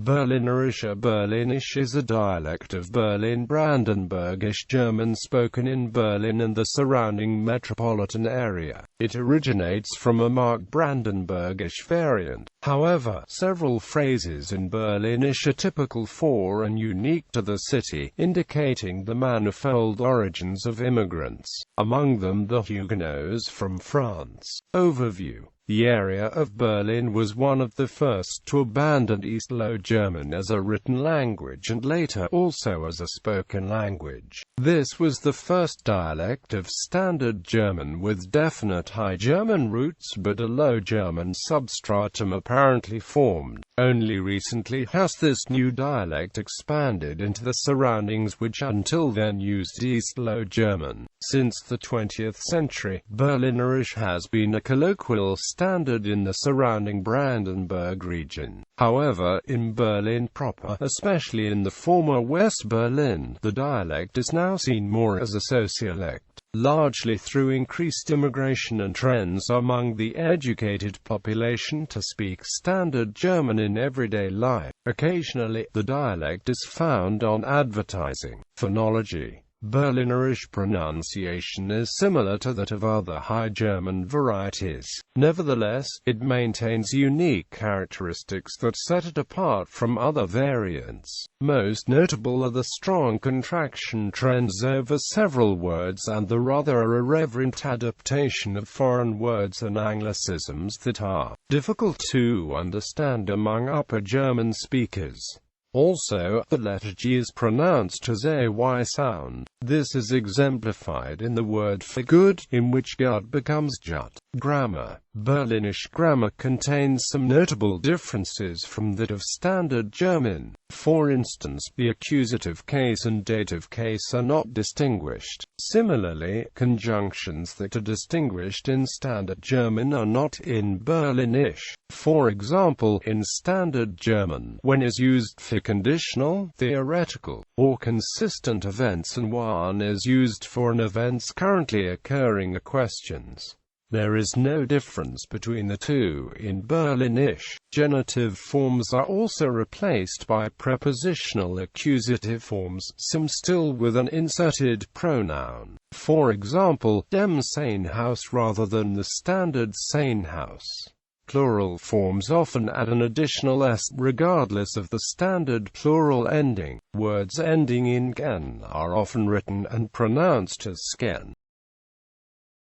Berlinerisch or Berlinisch is a dialect of Berlin Brandenburgish German spoken in Berlin and the surrounding metropolitan area. It originates from a Mark Brandenburgish variant. However, several phrases in Berlinisch are typical for and unique to the city, indicating the manifold origins of immigrants, among them the Huguenots from France. Overview. The area of Berlin was one of the first to abandon East Low German as a written language and later also as a spoken language. This was the first dialect of Standard German with definite High German roots but a Low German substratum apparently formed. Only recently has this new dialect expanded into the surroundings which until then used East Low German. Since the 20th century, Berlinerisch has been a colloquial standard in the surrounding Brandenburg region. However, in Berlin proper, especially in the former West Berlin, the dialect is now seen more as a sociolect, largely through increased immigration and trends among the educated population to speak Standard German in everyday life. Occasionally, the dialect is found on advertising. Phonology. Berlinerisch pronunciation is similar to that of other High German varieties. Nevertheless, it maintains unique characteristics that set it apart from other variants. Most notable are the strong contraction trends over several words and the rather irreverent adaptation of foreign words and anglicisms that are difficult to understand among Upper German speakers. Also, the letter G is pronounced as a Y sound. This is exemplified in the word for good, in which gut becomes jut. Grammar. Berlinisch grammar contains some notable differences from that of Standard German. For instance, the accusative case and dative case are not distinguished. Similarly, conjunctions that are distinguished in Standard German are not in Berlinisch. For example, in Standard German, when is used for conditional, theoretical, or consistent events and one is used for an events currently occurring or questions. There is no difference between the two in Berlinisch. Genitive forms are also replaced by prepositional accusative forms, some still with an inserted pronoun. For example, dem Seinhaus rather than the standard Seinhaus. Plural forms often add an additional s, regardless of the standard plural ending. Words ending in gen are often written and pronounced as sken.